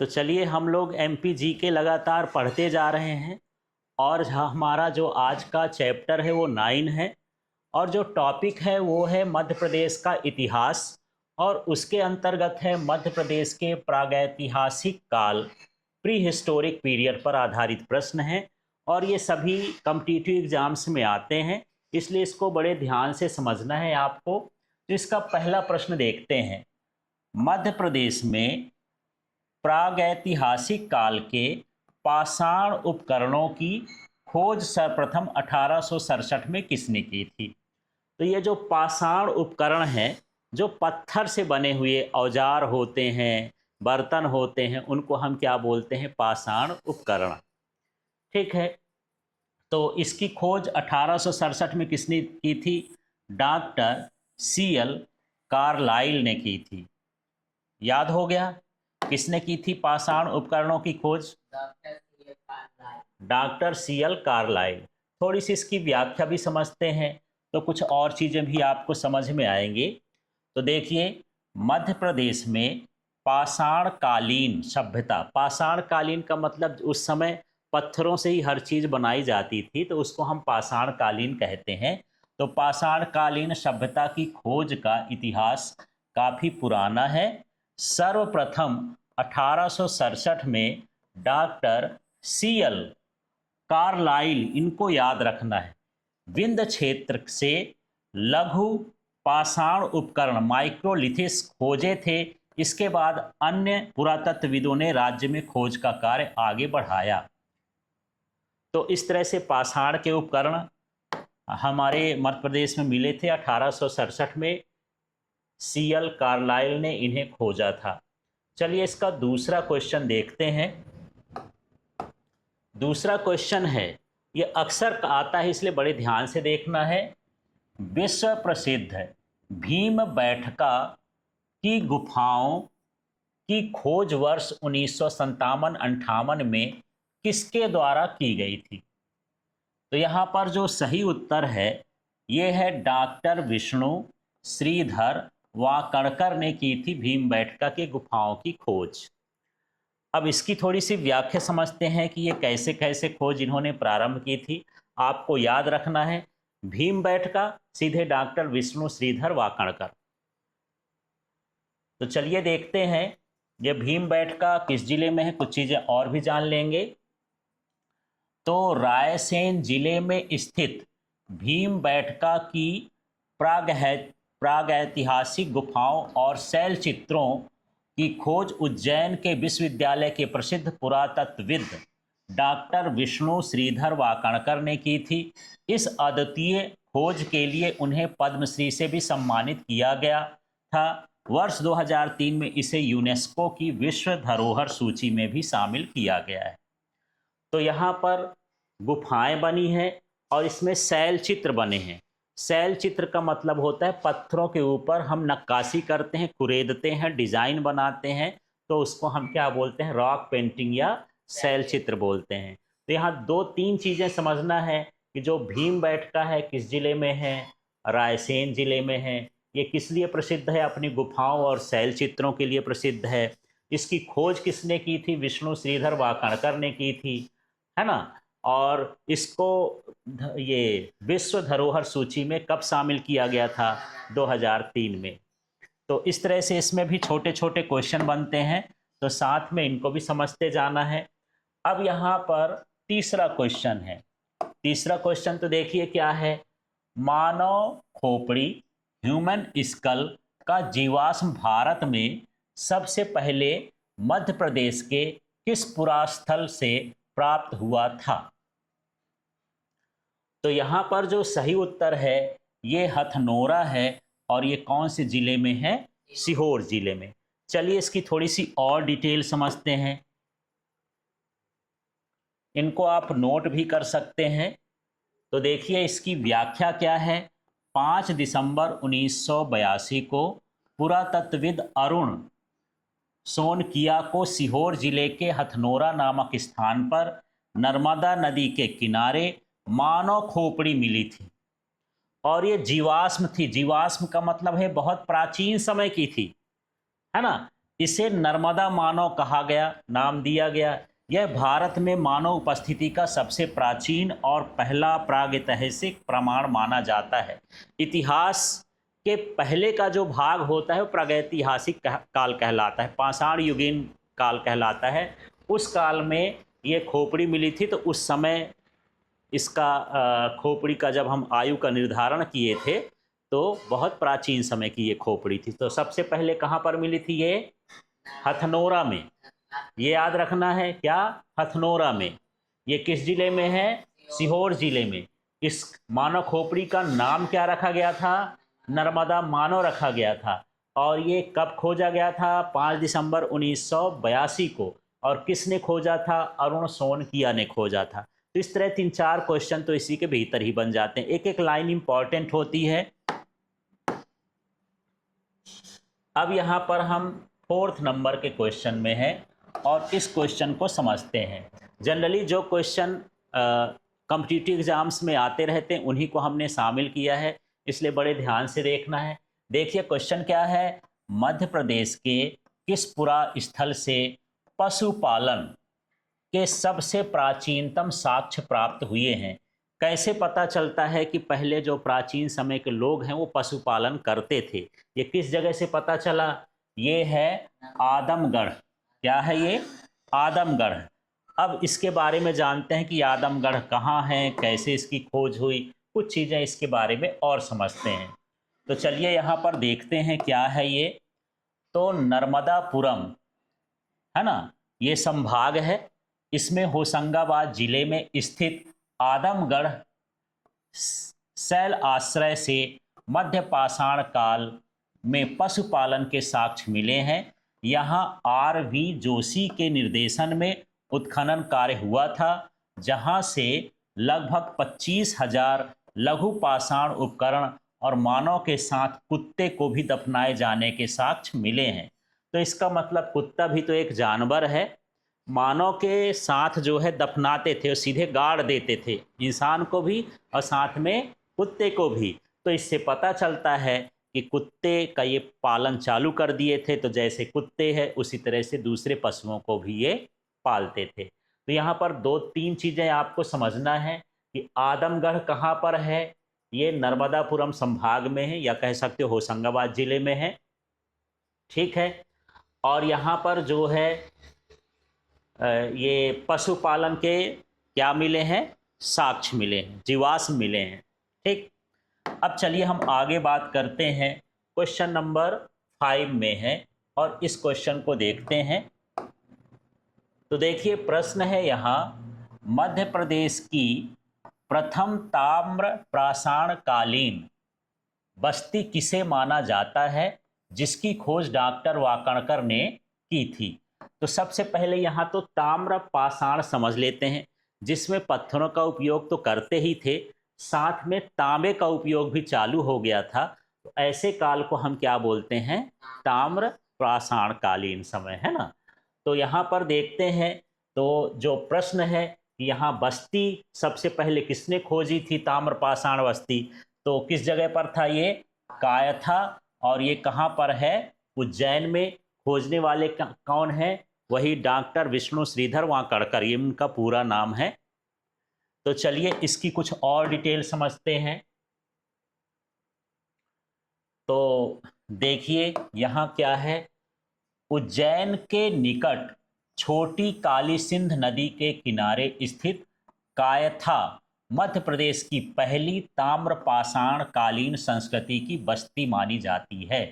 तो चलिए हम लोग एमपी के लगातार पढ़ते जा रहे हैं और हमारा जो आज का चैप्टर है वो 9 है और जो टॉपिक है वो है मध्य प्रदेश का इतिहास और उसके अंतर्गत है मध्य प्रदेश के प्रागैतिहासिक काल प्री हिस्टोरिक पीरियड पर आधारित प्रश्न हैं और ये सभी कॉम्पिटिटिव एग्जाम्स में आते हैं, इसलिए इसको बड़े ध्यान से समझना है आपको। तो इसका पहला प्रश्न देखते हैं। मध्य प्रदेश में प्रागैतिहासिक काल के पाषाण उपकरणों की खोज सर्वप्रथम 1867 में किसने की थी? तो ये जो पाषाण उपकरण हैं, जो पत्थर से बने हुए औजार होते हैं, बर्तन होते हैं, उनको हम क्या बोलते हैं? पाषाण उपकरण। ठीक है, तो इसकी खोज 1867 में किसने की थी? डॉक्टर सीएल कार्लाइल ने की थी। याद हो गया किसने की थी पाषाण उपकरणों की खोज? Doctor C L Carlyle. थोड़ी सी इसकी व्याख्या भी समझते हैं तो कुछ और चीज़ें भी आपको समझ में आएंगी। तो देखिए, मध्य प्रदेश में पाषाणकालीन सभ्यता, पाषाणकालीन का मतलब उस समय पत्थरों से ही हर चीज़ बनाई जाती थी, तो उसको हम पाषाणकालीन कहते हैं। तो पाषाणकालीन सभ्यता की खोज का इतिहास काफ़ी पुराना है। सर्वप्रथम 1867 में डॉक्टर सीएल कार्लाइल, इनको याद रखना है, विंध्य क्षेत्र से लघु पाषाण उपकरण माइक्रोलिथिस खोजे थे। इसके बाद अन्य पुरातत्वविदों ने राज्य में खोज का कार्य आगे बढ़ाया। तो इस तरह से पाषाण के उपकरण हमारे मध्य प्रदेश में मिले थे। 1867 में सीएल कार्लाइल ने इन्हें खोजा था। चलिए इसका दूसरा क्वेश्चन देखते हैं। दूसरा क्वेश्चन है, ये अक्सर आता है इसलिए बड़े ध्यान से देखना है। विश्व प्रसिद्ध भीम बैठका की गुफाओं की खोज वर्ष 1957-58 में किसके द्वारा की गई थी? तो यहाँ पर जो सही उत्तर है ये है डॉक्टर विष्णु श्रीधर वाकणकर ने की थी भीम बैठका के गुफाओं की खोज। अब इसकी थोड़ी सी व्याख्या समझते हैं कि ये कैसे कैसे खोज इन्होंने प्रारंभ की थी। आपको याद रखना है, भीम बैठका सीधे डॉक्टर विष्णु श्रीधर वाकणकर। तो चलिए देखते हैं ये भीम बैठका किस जिले में है, कुछ चीज़ें और भी जान लेंगे। तो रायसेन जिले में स्थित भीम बैठका की प्रागैतिहासिक गुफाओं और शैल चित्रों की खोज उज्जैन के विश्वविद्यालय के प्रसिद्ध पुरातत्वविद डॉक्टर विष्णु श्रीधर वाकणकर ने की थी। इस अद्वितीय खोज के लिए उन्हें पद्मश्री से भी सम्मानित किया गया था। वर्ष 2003 में इसे यूनेस्को की विश्व धरोहर सूची में भी शामिल किया गया है। तो यहाँ पर गुफाएं बनी हैं और इसमें शैल चित्र बने हैं। शैल चित्र का मतलब होता है पत्थरों के ऊपर हम नक्काशी करते हैं, कुरेदते हैं, डिजाइन बनाते हैं, तो उसको हम क्या बोलते हैं? रॉक पेंटिंग या शैल चित्र बोलते हैं। तो यहाँ दो तीन चीजें समझना है कि जो भीम बैठका है किस जिले में है? रायसेन जिले में है। ये किस लिए प्रसिद्ध है? अपनी गुफाओं और शैल चित्रों के लिए प्रसिद्ध है। इसकी खोज किसने की थी? विष्णु श्रीधर वाकणकर ने की थी, है ना। और इसको ये विश्व धरोहर सूची में कब शामिल किया गया था? 2003 में। तो इस तरह से इसमें भी छोटे छोटे क्वेश्चन बनते हैं, तो साथ में इनको भी समझते जाना है। अब यहाँ पर तीसरा क्वेश्चन है। तीसरा क्वेश्चन तो देखिए क्या है। मानव खोपड़ी ह्यूमन स्कल का जीवाश्म भारत में सबसे पहले मध्य प्रदेश के किस पुरास्थल से प्राप्त हुआ था? तो यहाँ पर जो सही उत्तर है ये हथनोरा है और ये कौन से जिले में है? सीहोर जिले में। चलिए इसकी थोड़ी सी और डिटेल समझते हैं। इनको आप नोट भी कर सकते हैं। तो देखिए इसकी व्याख्या क्या है। 5 दिसंबर 1982 को पुरातत्वविद अरुण सोनकिया को सीहोर जिले के हथनोरा नामक स्थान पर नर्मदा नदी के किनारे मानव खोपड़ी मिली थी और ये जीवाश्म थी। जीवाश्म का मतलब है बहुत प्राचीन समय की थी, है ना। इसे नर्मदा मानव कहा गया, नाम दिया गया। यह भारत में मानव उपस्थिति का सबसे प्राचीन और पहला प्रागैतिहासिक प्रमाण माना जाता है। इतिहास के पहले का जो भाग होता है वो प्रागैतिहासिक काल कहलाता है, पाषाण युगीन काल कहलाता है। उस काल में ये खोपड़ी मिली थी, तो उस समय इसका खोपड़ी का जब हम आयु का निर्धारण किए थे तो बहुत प्राचीन समय की ये खोपड़ी थी। तो सबसे पहले कहाँ पर मिली थी ये? हथनोरा में। ये याद रखना है, क्या? हथनोरा में। ये किस जिले में है? सीहोर जिले में। इस मानव खोपड़ी का नाम क्या रखा गया था? नर्मदा मानव रखा गया था। और ये कब खोजा गया था? 5 दिसंबर 1982 को। और किसने खोजा था? अरुण सोनकिया ने खोजा था। तो इस तरह 3-4 क्वेश्चन तो इसी के भीतर ही बन जाते हैं, एक एक लाइन इंपॉर्टेंट होती है। अब यहाँ पर हम 4th नंबर के क्वेश्चन में हैं और इस क्वेश्चन को समझते हैं। जनरली जो क्वेश्चन कॉम्पिटिटिव एग्जाम्स में आते रहते हैं उन्हीं को हमने शामिल किया है, इसलिए बड़े ध्यान से देखना है। देखिए क्वेश्चन क्या है? मध्य प्रदेश के किस पुरा स्थल से पशुपालन के सबसे प्राचीनतम साक्ष्य प्राप्त हुए हैं? कैसे पता चलता है कि पहले जो प्राचीन समय के लोग हैं वो पशुपालन करते थे? ये किस जगह से पता चला? ये है आदमगढ़। क्या है ये? आदमगढ़। अब इसके बारे में जानते हैं कि आदमगढ़ कहाँ है, कैसे इसकी खोज हुई, कुछ चीज़ें इसके बारे में और समझते हैं। तो चलिए यहाँ पर देखते हैं क्या है ये। तो नर्मदापुरम है ना, ये संभाग है। इसमें होशंगाबाद जिले में स्थित आदमगढ़ शैल आश्रय से मध्य पाषाण काल में पशुपालन के साक्ष्य मिले हैं। यहाँ R.V. जोशी के निर्देशन में उत्खनन कार्य हुआ था, जहाँ से लगभग 25,000 लघु पाषाण उपकरण और मानव के साथ कुत्ते को भी दफनाए जाने के साक्ष्य मिले हैं। तो इसका मतलब कुत्ता भी तो एक जानवर है, मानव के साथ जो है दफनाते थे और सीधे गाड़ देते थे, इंसान को भी और साथ में कुत्ते को भी। तो इससे पता चलता है कि कुत्ते का ये पालन चालू कर दिए थे। तो जैसे कुत्ते हैं उसी तरह से दूसरे पशुओं को भी ये पालते थे। तो यहाँ पर 2-3 चीज़ें आपको समझना है कि आदमगढ़ कहाँ पर है। ये नर्मदापुरम संभाग में है, या कह सकते हो होशंगाबाद जिले में है, ठीक है। और यहाँ पर जो है ये पशुपालन के क्या मिले हैं? साक्ष्य मिले हैं, जीवाश्म मिले हैं, ठीक। अब चलिए हम आगे बात करते हैं। क्वेश्चन नंबर 5 में है और इस क्वेश्चन को देखते हैं। तो देखिए प्रश्न है यहाँ, मध्य प्रदेश की प्रथम ताम्र पाषाण कालीन बस्ती किसे माना जाता है, जिसकी खोज डॉक्टर वाकणकर ने की थी? तो सबसे पहले यहाँ तो ताम्र पाषाण समझ लेते हैं, जिसमें पत्थरों का उपयोग तो करते ही थे, साथ में तांबे का उपयोग भी चालू हो गया था। तो ऐसे काल को हम क्या बोलते हैं? ताम्र पाषाण कालीन समय, है ना। तो यहाँ पर देखते हैं, तो जो प्रश्न है कि यहाँ बस्ती सबसे पहले किसने खोजी थी, ताम्र पाषाण बस्ती, तो किस जगह पर था ये? कायथा। और ये कहाँ पर है? उज्जैन में। खोजने वाले कौन है? वही डॉक्टर विष्णु श्रीधर वाकणकर, ये उनका पूरा नाम है। तो चलिए इसकी कुछ और डिटेल समझते हैं। तो देखिए यहाँ क्या है, उज्जैन के निकट छोटी काली सिंध नदी के किनारे स्थित कायथा मध्य प्रदेश की पहली ताम्र पाषाण कालीन संस्कृति की बस्ती मानी जाती है,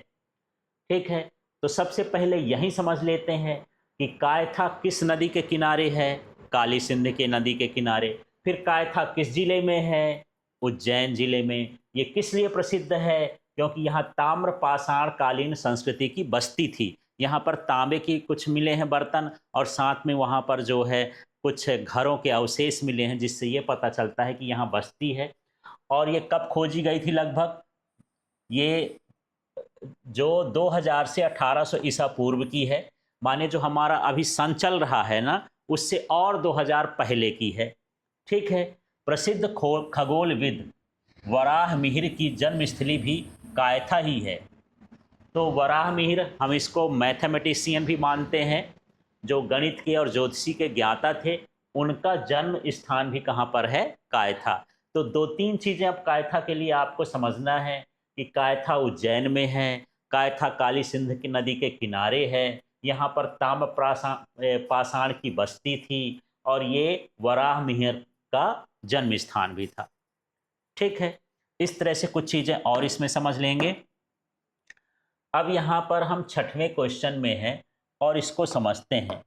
ठीक है। तो सबसे पहले यही समझ लेते हैं कि कायथा किस नदी के किनारे है? काली सिंध के नदी के किनारे। फिर कायथा किस जिले में है? उज्जैन जिले में। ये किस लिए प्रसिद्ध है? क्योंकि यहाँ ताम्र पाषाण कालीन संस्कृति की बस्ती थी। यहाँ पर तांबे की कुछ मिले हैं बर्तन, और साथ में वहाँ पर जो है कुछ घरों के अवशेष मिले हैं, जिससे ये पता चलता है कि यहाँ बस्ती है। और ये कब खोजी गई थी? लगभग ये जो 2000 से 1800 ईसा पूर्व की है, माने जो हमारा अभी सन चल रहा है ना, उससे और 2000 पहले की है, ठीक है। प्रसिद्ध खगोलविद वराह मिहिर की जन्मस्थली भी कायथा ही है। तो वराहमिहिर हम इसको मैथमेटिशियन भी मानते हैं, जो गणित के और ज्योतिषी के ज्ञाता थे। उनका जन्म स्थान भी कहाँ पर है? कायथा। तो दो तीन चीज़ें अब कायथा के लिए आपको समझना है कि कायथा उज्जैन में है, कायथा काली सिंध की नदी के किनारे है, यहाँ पर ताम्र पाषाण की बस्ती थी और ये वराहमिहिर का जन्म स्थान भी था। ठीक है, इस तरह से कुछ चीज़ें और इसमें समझ लेंगे। अब यहाँ पर हम छठवें क्वेश्चन में हैं और इसको समझते हैं।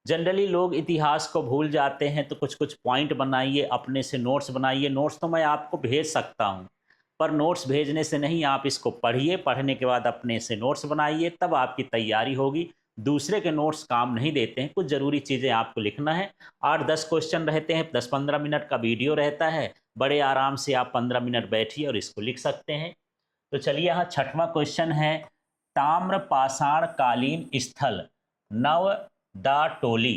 जनरली लोग इतिहास को भूल जाते हैं, तो कुछ कुछ पॉइंट बनाइए, अपने से नोट्स बनाइए। नोट्स तो मैं आपको भेज सकता हूँ, पर नोट्स भेजने से नहीं, आप इसको पढ़िए, पढ़ने के बाद अपने से नोट्स बनाइए, तब आपकी तैयारी होगी। दूसरे के नोट्स काम नहीं देते हैं, कुछ ज़रूरी चीज़ें आपको लिखना है। 8-10 क्वेश्चन रहते हैं, 10-15 मिनट का वीडियो रहता है, बड़े आराम से आप 15 मिनट बैठिए और इसको लिख सकते हैं। तो चलिए, यहाँ छठवां क्वेश्चन है, ताम्र पाषाण कालीन स्थल नवदा टोली,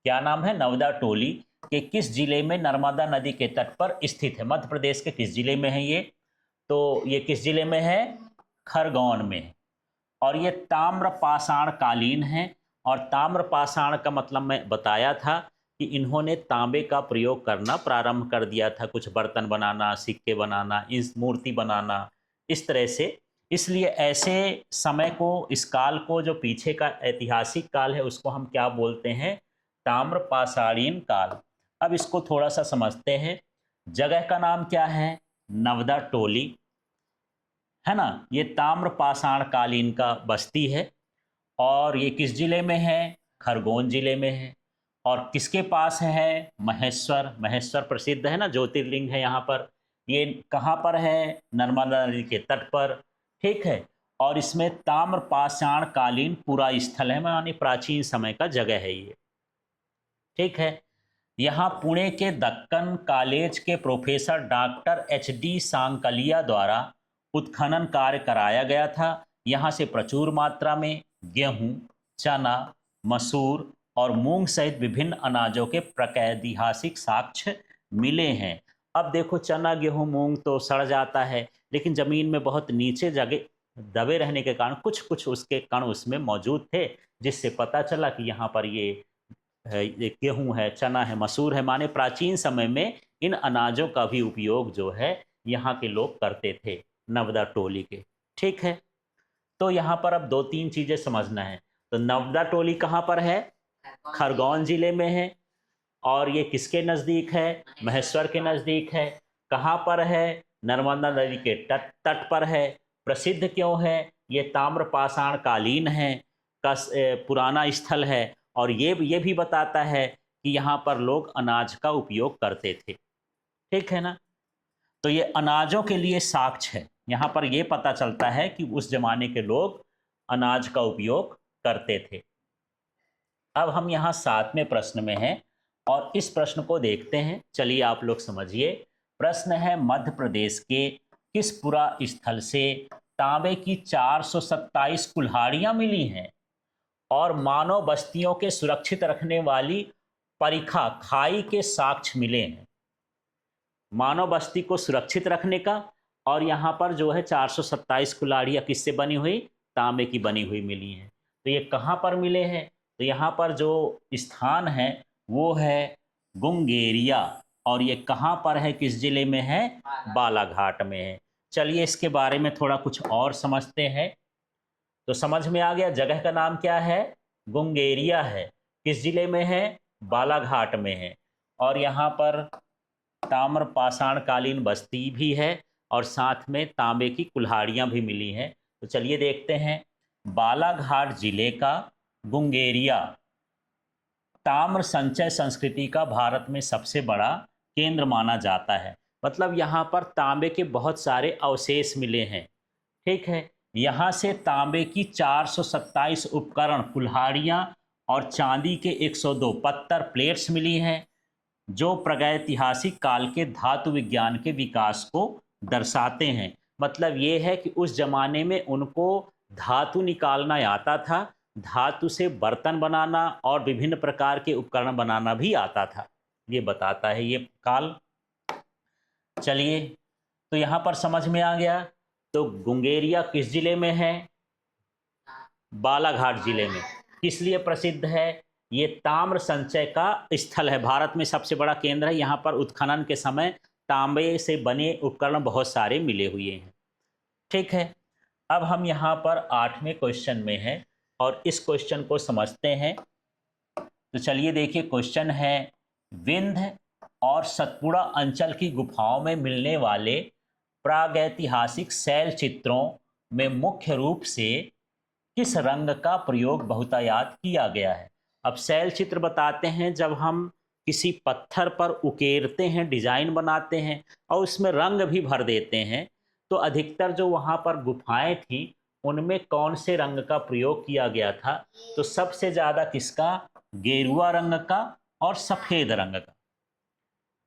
क्या नाम है? नवदा टोली के किस जिले में नर्मदा नदी के तट पर स्थित है? मध्य प्रदेश के किस जिले में है ये? तो ये किस जिले में है? खरगोन में है। और ये ताम्र पाषाण कालीन है। और ताम्र पाषाण का मतलब मैं बताया था कि इन्होंने तांबे का प्रयोग करना प्रारंभ कर दिया था, कुछ बर्तन बनाना, सिक्के बनाना, इस मूर्ति बनाना, इस तरह से। इसलिए ऐसे समय को, इस काल को, जो पीछे का ऐतिहासिक काल है, उसको हम क्या बोलते हैं? ताम्र पाषाणीन काल। अब इसको थोड़ा सा समझते हैं। जगह का नाम क्या है? नवदा टोली, है ना? ये ताम्र पाषाण कालीन का बस्ती है और ये किस जिले में है? खरगोन जिले में है। और किसके पास है? महेश्वर। महेश्वर प्रसिद्ध है ना, ज्योतिर्लिंग है यहाँ पर। ये कहाँ पर है? नर्मदा नदी के तट पर। ठीक है। और इसमें ताम्र पाषाण कालीन पूरा स्थल है, मानी प्राचीन समय का जगह है ये। ठीक है। यहाँ पुणे के दक्कन कॉलेज के प्रोफेसर डॉक्टर HD सांकलिया द्वारा उत्खनन कार्य कराया गया था। यहाँ से प्रचुर मात्रा में गेहूं, चना, मसूर और मूंग सहित विभिन्न अनाजों के प्रागैतिहासिक साक्ष्य मिले हैं। अब देखो, चना, गेहूं, मूंग तो सड़ जाता है, लेकिन ज़मीन में बहुत नीचे जगह दबे रहने के कारण कुछ कुछ उसके कण उसमें मौजूद थे, जिससे पता चला कि यहाँ पर ये है, ये गेहूं है, चना है, मसूर है। माने प्राचीन समय में इन अनाजों का भी उपयोग जो है यहाँ के लोग करते थे, नवदा टोली के। ठीक है। तो यहाँ पर अब दो तीन चीजें समझना है। तो नवदा टोली कहाँ पर है? खरगोन जिले में है। और ये किसके नज़दीक है? महेश्वर के नज़दीक है। कहाँ पर है? नर्मदा नदी के तट तट पर है। प्रसिद्ध क्यों है? ये ताम्र पाषाण कालीन है का पुराना स्थल है। और ये भी बताता है कि यहाँ पर लोग अनाज का उपयोग करते थे। ठीक है ना? तो ये अनाजों के लिए साक्ष्य है। यहाँ पर ये पता चलता है कि उस जमाने के लोग अनाज का उपयोग करते थे। अब हम यहाँ 7वें प्रश्न में हैं और इस प्रश्न को देखते हैं। चलिए, आप लोग समझिए। प्रश्न है, मध्य प्रदेश के किस पुरा स्थल से तांबे की 427 कुल्हाड़ियां मिली हैं और मानव बस्तियों के सुरक्षित रखने वाली परिखा खाई के साक्ष्य मिले हैं? मानव बस्ती को सुरक्षित रखने का, और यहाँ पर जो है 427 कुल्हाड़ियाँ किससे बनी हुई? तांबे की बनी हुई मिली हैं। तो ये कहाँ पर मिले हैं? तो यहाँ पर जो स्थान है वो है गुंगेरिया। और ये कहाँ पर है, किस जिले में है? बालाघाट में है। चलिए, इसके बारे में थोड़ा कुछ और समझते हैं। तो समझ में आ गया, जगह का नाम क्या है? गुंगेरिया है। किस जिले में है? बालाघाट में है। और यहाँ पर ताम्र पाषाण कालीन बस्ती भी है और साथ में तांबे की कुल्हाड़ियाँ भी मिली हैं। तो चलिए देखते हैं। बालाघाट जिले का गुंगेरिया ताम्र संचय संस्कृति का भारत में सबसे बड़ा केंद्र माना जाता है। मतलब यहाँ पर तांबे के बहुत सारे अवशेष मिले हैं। ठीक है। यहाँ से तांबे की 427 उपकरण, कुल्हाड़ियाँ और चांदी के 102 पत्थर प्लेट्स मिली हैं, जो प्रागैतिहासिक काल के धातु विज्ञान के विकास को दर्शाते हैं। मतलब ये है कि उस जमाने में उनको धातु निकालना आता था, धातु से बर्तन बनाना और विभिन्न प्रकार के उपकरण बनाना भी आता था। ये बताता है ये काल। चलिए, तो यहाँ पर समझ में आ गया। तो गुंगेरिया किस जिले में है? बालाघाट जिले में। किस लिए प्रसिद्ध है? ये ताम्र संचय का स्थल है, भारत में सबसे बड़ा केंद्र है। यहाँ पर उत्खनन के समय तांबे से बने उपकरण बहुत सारे मिले हुए हैं। ठीक है, अब हम यहाँ पर 8वें क्वेश्चन में हैं और इस क्वेश्चन को समझते हैं। तो चलिए देखिए, क्वेश्चन है विंध्य और सतपुड़ा अंचल की गुफाओं में मिलने वाले प्रागैतिहासिक शैल चित्रों में मुख्य रूप से किस रंग का प्रयोग बहुतायत किया गया है? अब शैल चित्र बताते हैं जब हम किसी पत्थर पर उकेरते हैं, डिजाइन बनाते हैं और उसमें रंग भी भर देते हैं, तो अधिकतर जो वहाँ पर गुफाएं थी उनमें कौन से रंग का प्रयोग किया गया था? तो सबसे ज़्यादा किसका? गेरुआ रंग का और सफ़ेद रंग का।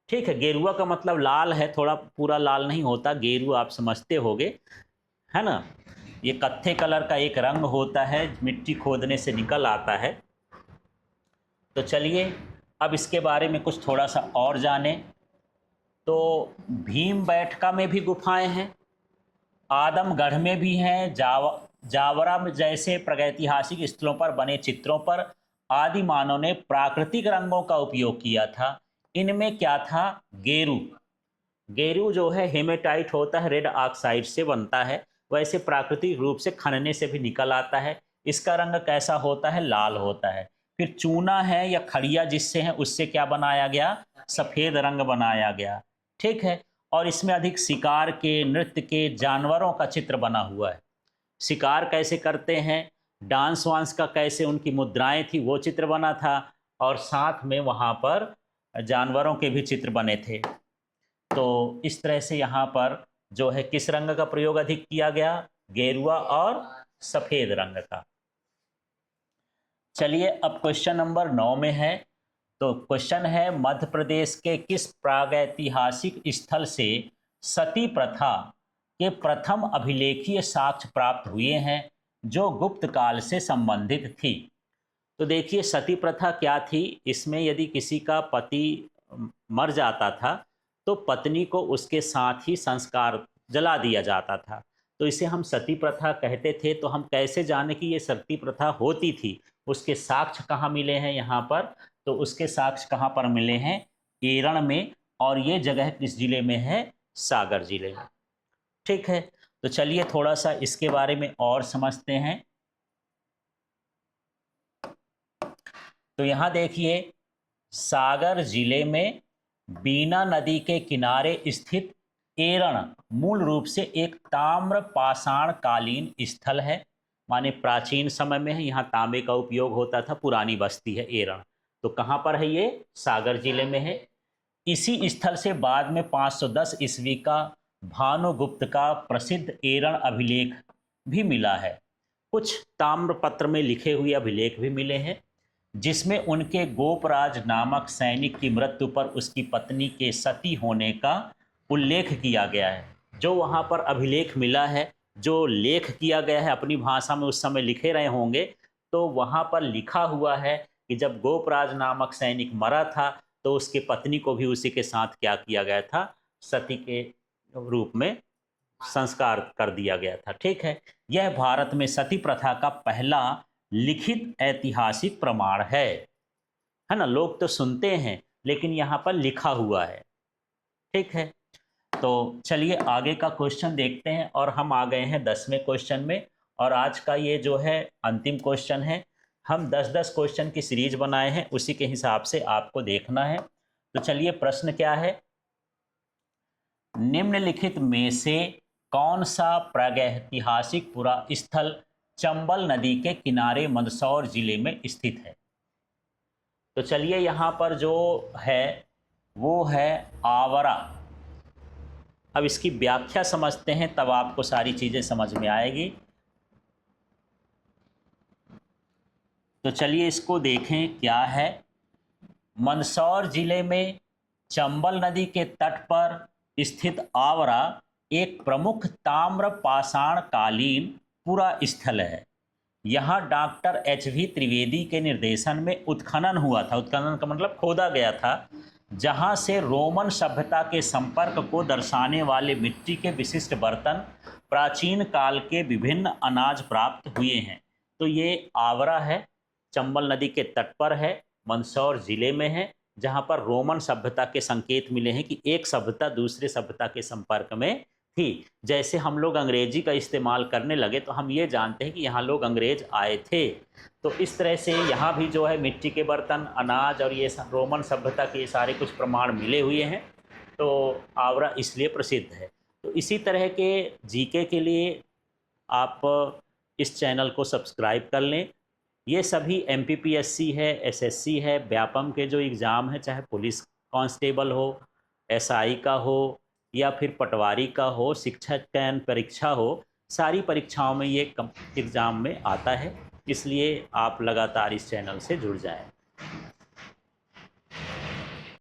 ठीक है, गेरुआ का मतलब लाल है, थोड़ा पूरा लाल नहीं होता, गेरुआ आप समझते होंगे, है ना। ये कत्थे कलर का एक रंग होता है, मिट्टी खोदने से निकल आता है। तो चलिए अब इसके बारे में कुछ थोड़ा सा और जाने। तो भीमबैठका में भी गुफाएं हैं, आदमगढ़ में भी हैं, जावरा में जैसे प्रागैतिहासिक स्थलों पर बने चित्रों पर आदि मानव ने प्राकृतिक रंगों का उपयोग किया था। इनमें क्या था? गेरू। गेरू जो है हेमेटाइट होता है, रेड ऑक्साइड से बनता है, वैसे प्राकृतिक रूप से खनने से भी निकल आता है। इसका रंग कैसा होता है? लाल होता है। फिर चूना है या खड़िया जिससे है, उससे क्या बनाया गया? सफ़ेद रंग बनाया गया। ठीक है, और इसमें अधिक शिकार के, नृत्य के, जानवरों का चित्र बना हुआ है। शिकार कैसे करते हैं, डांस वांस का कैसे उनकी मुद्राएं थी, वो चित्र बना था, और साथ में वहाँ पर जानवरों के भी चित्र बने थे। तो इस तरह से यहाँ पर जो है किस रंग का प्रयोग अधिक किया गया? गेरुआ और सफ़ेद रंग का। चलिए अब क्वेश्चन नंबर 9 में है। तो क्वेश्चन है मध्य प्रदेश के किस प्रागैतिहासिक स्थल से सती प्रथा के प्रथम अभिलेखीय साक्ष्य प्राप्त हुए हैं जो गुप्त काल से संबंधित थी? तो देखिए, सती प्रथा क्या थी? इसमें यदि किसी का पति मर जाता था तो पत्नी को उसके साथ ही संस्कार जला दिया जाता था, तो इसे हम सती प्रथा कहते थे। तो हम कैसे जाने कि ये सती प्रथा होती थी? उसके साक्ष्य कहाँ मिले हैं यहाँ पर? तो उसके साक्ष्य कहाँ पर मिले हैं? केरल में, और ये जगह किस जिले में है? सागर जिले में। ठीक है, तो चलिए थोड़ा सा इसके बारे में और समझते हैं। तो यहाँ देखिए, सागर जिले में बीना नदी के किनारे स्थित एरण मूल रूप से एक ताम्र पाषाण कालीन स्थल है, माने प्राचीन समय में है, यहाँ तांबे का उपयोग होता था, पुरानी बस्ती है एरण। तो कहाँ पर है ये? सागर जिले में है। इसी स्थल से बाद में 510 ईस्वी का भानुगुप्त का प्रसिद्ध एरण अभिलेख भी मिला है। कुछ ताम्रपत्र में लिखे हुए अभिलेख भी मिले हैं जिसमें उनके गोपराज नामक सैनिक की मृत्यु पर उसकी पत्नी के सती होने का उल्लेख किया गया है। जो वहाँ पर अभिलेख मिला है, जो लेख किया गया है, अपनी भाषा में उस समय लिखे रहे होंगे, तो वहाँ पर लिखा हुआ है कि जब गोपराज नामक सैनिक मरा था तो उसकी पत्नी को भी उसी के साथ क्या किया गया था? सती के रूप में संस्कार कर दिया गया था। ठीक है, यह भारत में सती प्रथा का पहला लिखित ऐतिहासिक प्रमाण है ना। लोग तो सुनते हैं लेकिन यहाँ पर लिखा हुआ है। ठीक है, तो चलिए आगे का क्वेश्चन देखते हैं, और हम आ गए हैं 10वें क्वेश्चन में, और आज का ये जो है अंतिम क्वेश्चन है। हम 10-10 क्वेश्चन की सीरीज बनाए हैं, उसी के हिसाब से आपको देखना है। तो चलिए, प्रश्न क्या है? निम्नलिखित में से कौन सा प्रागैतिहासिक पुरा स्थल चंबल नदी के किनारे मंदसौर जिले में स्थित है? तो चलिए, यहाँ पर जो है वो है आवरा। अब इसकी व्याख्या समझते हैं, तब आपको सारी चीज़ें समझ में आएगी। तो चलिए इसको देखें क्या है। मंदसौर जिले में चंबल नदी के तट पर स्थित आवरा एक प्रमुख ताम्र पाषाण कालीन पुरा स्थल है। यहाँ डॉक्टर एच.वी. त्रिवेदी के निर्देशन में उत्खनन हुआ था। उत्खनन का मतलब खोदा गया था, जहाँ से रोमन सभ्यता के संपर्क को दर्शाने वाले मिट्टी के विशिष्ट बर्तन, प्राचीन काल के विभिन्न अनाज प्राप्त हुए हैं। तो ये आवरा है, चंबल नदी के तट पर है, मंदसौर जिले में है, जहाँ पर रोमन सभ्यता के संकेत मिले हैं कि एक सभ्यता दूसरे सभ्यता के संपर्क में थी। जैसे हम लोग अंग्रेजी का इस्तेमाल करने लगे तो हम ये जानते हैं कि यहाँ लोग अंग्रेज आए थे। तो इस तरह से यहाँ भी जो है मिट्टी के बर्तन, अनाज और ये रोमन सभ्यता के सारे कुछ प्रमाण मिले हुए हैं। तो आवरा इसलिए प्रसिद्ध है। तो इसी तरह के जीके के लिए आप इस चैनल को सब्सक्राइब कर लें। ये सभी एमपीपीएससी है, एसएससी है, व्यापम के जो एग्ज़ाम है, चाहे पुलिस कांस्टेबल हो, एसआई का हो या फिर पटवारी का हो, शिक्षक कैन परीक्षा हो, सारी परीक्षाओं में ये एग्ज़ाम में आता है। इसलिए आप लगातार इस चैनल से जुड़ जाएं।